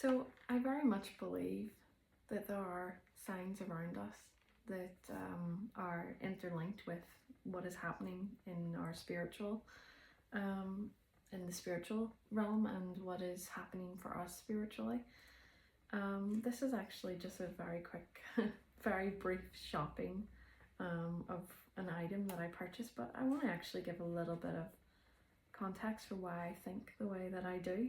So I very much believe that there are signs around us that are interlinked with what is happening in our um, in the spiritual realm and what is happening for us spiritually. This is actually just a very quick, very brief shopping of an item that I purchased, but I want to actually give a little bit of context for why I think the way that I do.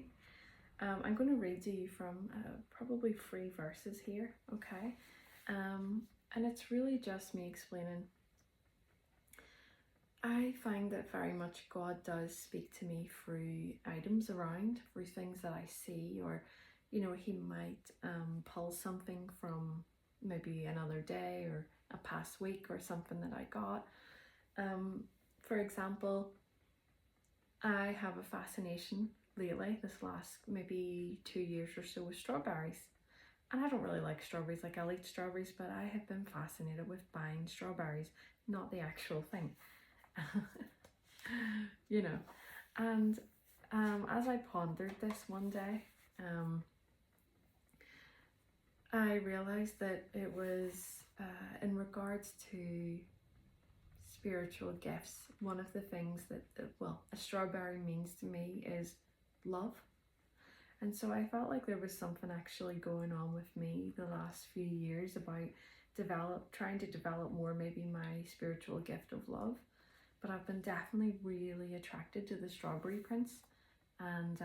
I'm going to read to you from probably 3 verses here, okay? And it's really just me explaining. I find that very much God does speak to me through items around, through things that I see, or, He might pull something from maybe another day or a past week or something that I got. For example, I have a fascination lately, this last maybe 2 years or so, with strawberries. And I don't really like strawberries, like I'll eat strawberries, but I have been fascinated with buying strawberries, not the actual thing. you know. And as I pondered this one day, I realized that it was in regards to spiritual gifts. One of the things that, a strawberry means to me is love. And so I felt like there was something actually going on with me the last few years about trying to develop more maybe my spiritual gift of love. But I've been definitely really attracted to the Strawberry Prince. And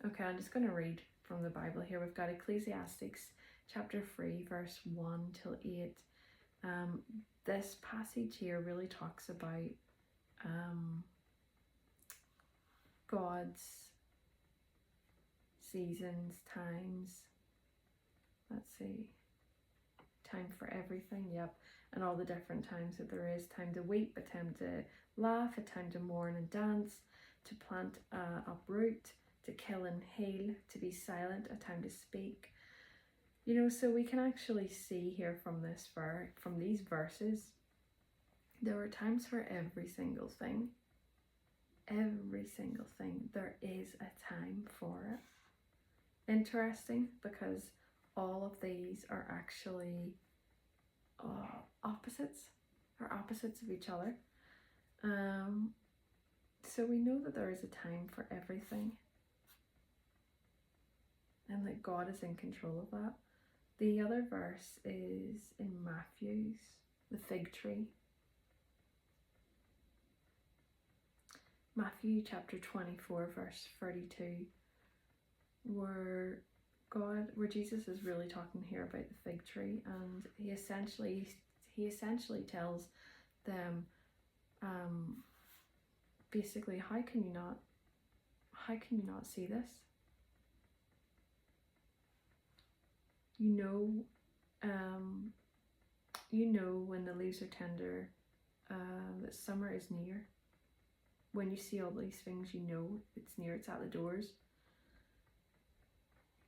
okay, I'm just going to read from the Bible here. We've got Ecclesiastes chapter 3, verse 1 till 8. This passage here really talks about God's seasons, times. Let's see. Time for everything, yep. And all the different times that there is. Time to weep, a time to laugh, a time to mourn and dance, to plant, uproot, to kill and heal, to be silent, a time to speak. So we can actually see here from these verses, there are times for every single thing. Every single thing. There is a time for it. Interesting, because all of these are actually opposites of each other. So we know that there is a time for everything, and that God is in control of that. The other verse is in Matthew's, the fig tree. Matthew chapter 24, verse 32, where Jesus is really talking here about the fig tree, and he essentially tells them, basically, how can you not see this? When the leaves are tender, that summer is near. When you see all these things, it's near, it's at the doors.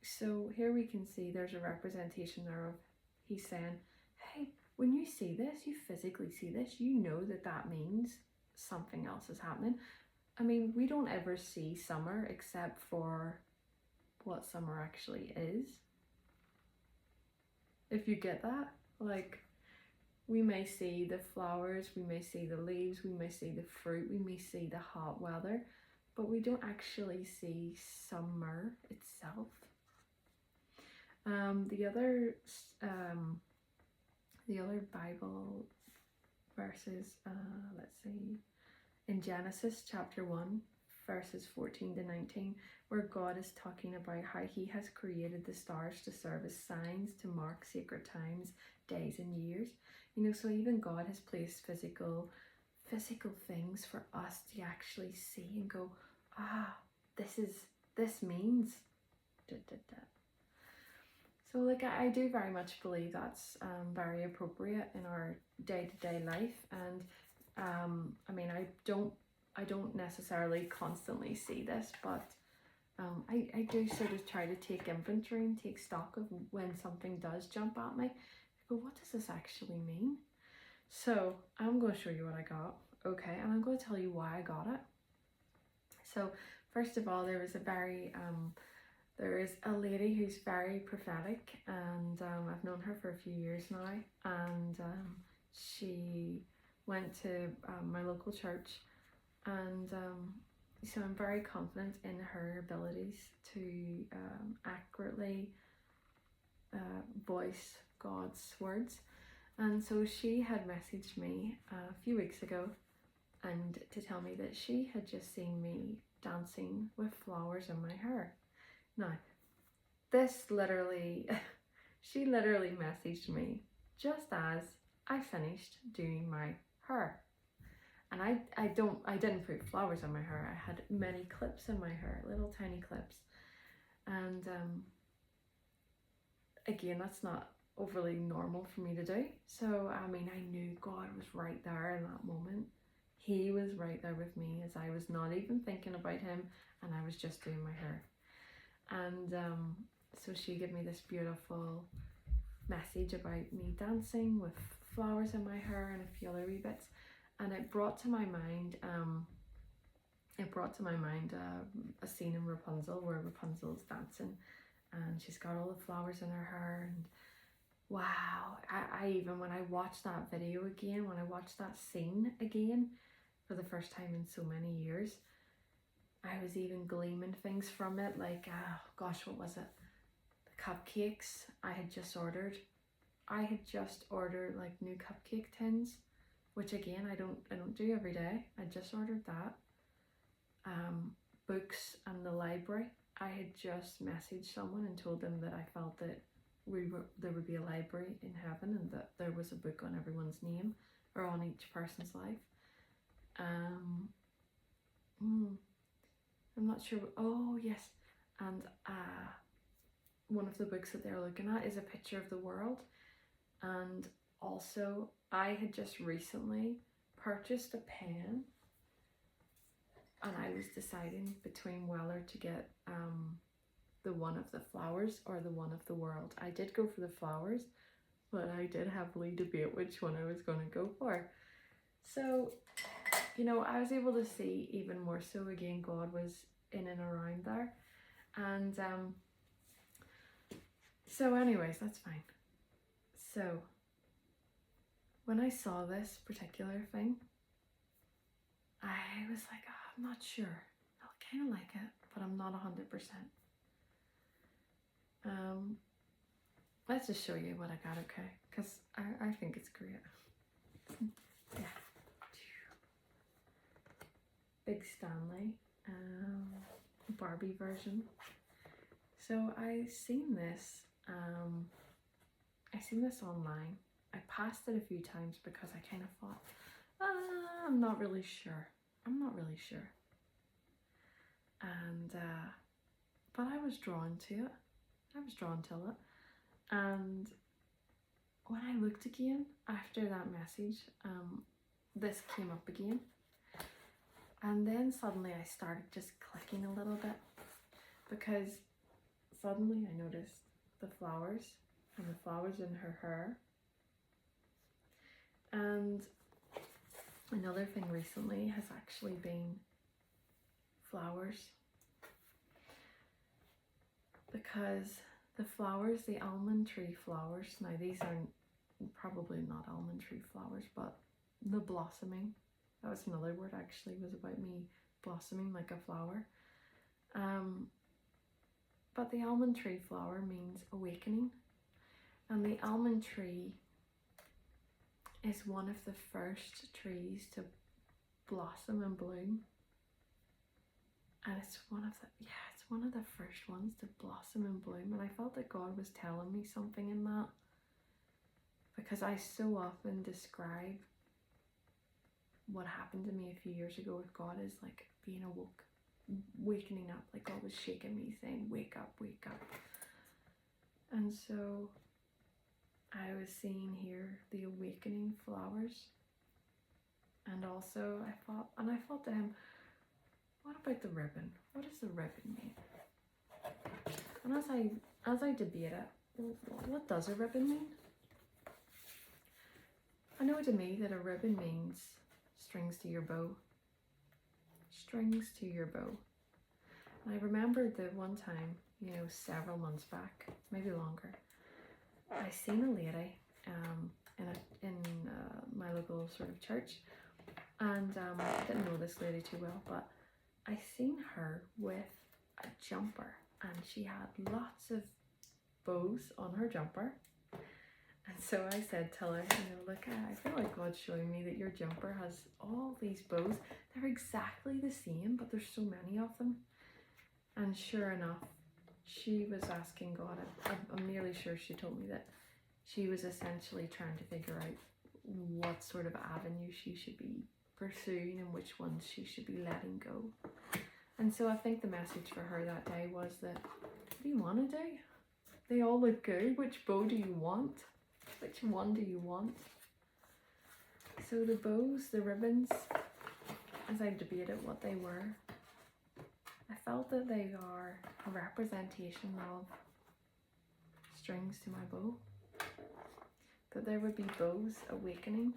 So here we can see there's a representation there of, he's saying, hey, when you see this, you physically see this, that means something else is happening. I mean, we don't ever see summer except for what summer actually is. If you get that, like, we may see the flowers, we may see the leaves, we may see the fruit, we may see the hot weather, but we don't actually see summer itself. The other Bible verses, let's see, in Genesis chapter 1, verses 14 to 19, where God is talking about how he has created the stars to serve as signs to mark sacred times, days and years. So even God has placed physical things for us to actually see and go, this means da, da, da. So I do very much believe that's very appropriate in our day-to-day life. And I mean, I don't necessarily constantly see this, but I do sort of try to take inventory and take stock of when something does jump at me. I go, what does this actually mean? So I'm going to show you what I got, okay? And I'm going to tell you why I got it. So First of all, there is a lady who's very prophetic, and I've known her for a few years now, and she went to my local church, and so I'm very confident in her abilities to accurately voice God's words. And so she had messaged me a few weeks ago and to tell me that she had just seen me dancing with flowers in my hair. Now, this literally, she literally messaged me just as I finished doing my hair. And I didn't put flowers in my hair. I had many clips in my hair, little tiny clips. And again, that's not overly normal for me to do. So, I mean, I knew God was right there in that moment. He was right there with me as I was not even thinking about him, and I was just doing my hair. And so she gave me this beautiful message about me dancing with flowers in my hair and a few other wee bits, and it brought to my mind a scene in Rapunzel where Rapunzel's dancing and she's got all the flowers in her hair. And wow, I even, when I watched that video again, when I watched that scene again for the first time in so many years, I was even gleaming things from it, like gosh, what was it, the cupcakes I had just ordered. I had just ordered like new cupcake tins, which again I don't do every day. I just ordered that. Books and the library. I had just messaged someone and told them that I felt that there would be a library in heaven and that there was a book on everyone's name or on each person's life. I'm not sure. Oh yes, and one of the books that they're looking at is a picture of the world. And also, I had just recently purchased a pen, and I was deciding between whether to get the one of the flowers or the one of the world. I did go for the flowers, but I did heavily debate which one I was going to go for. So, you know, I was able to see even more so again, God was in and around there. And so anyways, that's fine. So when I saw this particular thing, I was like, oh, I'm not sure. I kind of like it, but I'm not 100%. Let's just show you what I got, okay? Because I think it's great. Yeah. Big Stanley, Barbie version. So I seen this online. I passed it a few times because I kind of thought, I'm not really sure. And but I was drawn to it. And when I looked again after that message, this came up again. And then suddenly I started just clicking a little bit, because suddenly I noticed the flowers and the flowers in her hair. And another thing recently has actually been flowers, because the flowers, the almond tree flowers, now these are probably not almond tree flowers, but the blossoming, that was another word actually, was about me blossoming like a flower. But the almond tree flower means awakening, and the almond tree is one of the first trees to blossom and bloom. And it's one of the first ones to blossom and bloom. And I felt that God was telling me something in that, because I so often describe what happened to me a few years ago with God as like being awoke, wakening up, like God was shaking me saying, wake up, wake up. And so I was seeing here the awakening flowers. And also I thought to him, what about the ribbon? What does the ribbon mean? And as I debate it, what does a ribbon mean? I know to me that a ribbon means strings to your bow. Strings to your bow. And I remembered the one time, you know, several months back, maybe longer, I seen a lady in my local sort of church, and I didn't know this lady too well, but I seen her with a jumper, and she had lots of bows on her jumper. And so I said to her, you know, look, I feel like God's showing me that your jumper has all these bows. They're exactly the same, but there's so many of them. And sure enough, she was asking God, I'm nearly sure she told me that she was essentially trying to figure out what sort of avenue she should be pursuing and which ones she should be letting go. And so I think the message for her that day was that, what do you want to do? They all look good. Which bow do you want? Which one do you want? So the bows, the ribbons, as I debated what they were, I felt that they are a representation of strings to my bow. That there would be bows awakening,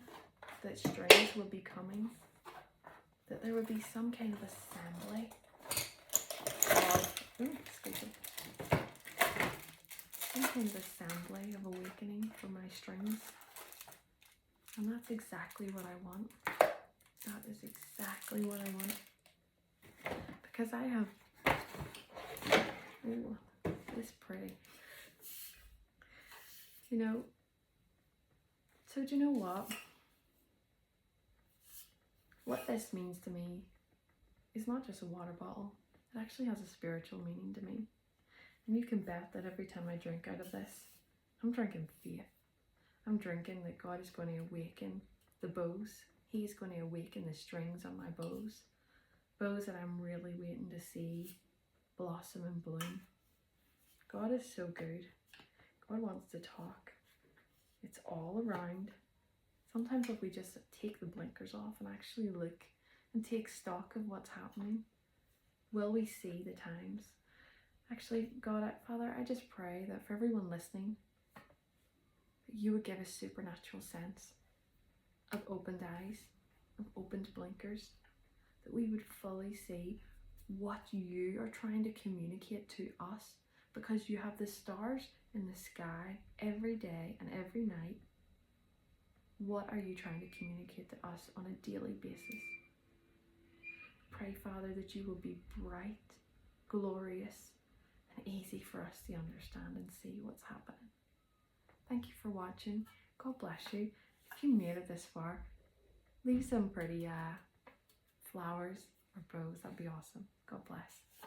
that strings would be coming, that there would be some kind of assembly of, excuse me, some kind of assembly of awakening for my strings. And that's exactly what I want. That is exactly what I want. Because I have, ooh, this pretty. You know, so do you know what? What this means to me is not just a water bottle. It actually has a spiritual meaning to me. And you can bet that every time I drink out of this, I'm drinking faith. I'm drinking that God is going to awaken the bows. He's going to awaken the strings on my bows. Bows that I'm really waiting to see blossom and bloom. God is so good. God wants to talk. It's all around. Sometimes if we just take the blinkers off and actually look and take stock of what's happening, will we see the times? Actually, God, Father, I just pray that for everyone listening, that you would give a supernatural sense of opened eyes, of opened blinkers, that we would fully see what you are trying to communicate to us, because you have the stars in the sky every day and every night. What are you trying to communicate to us on a daily basis? Pray, Father, that you will be bright, glorious, and easy for us to understand and see what's happening. Thank you for watching. God bless you. If you made it this far, leave some pretty flowers or bows. That'd be awesome. God bless.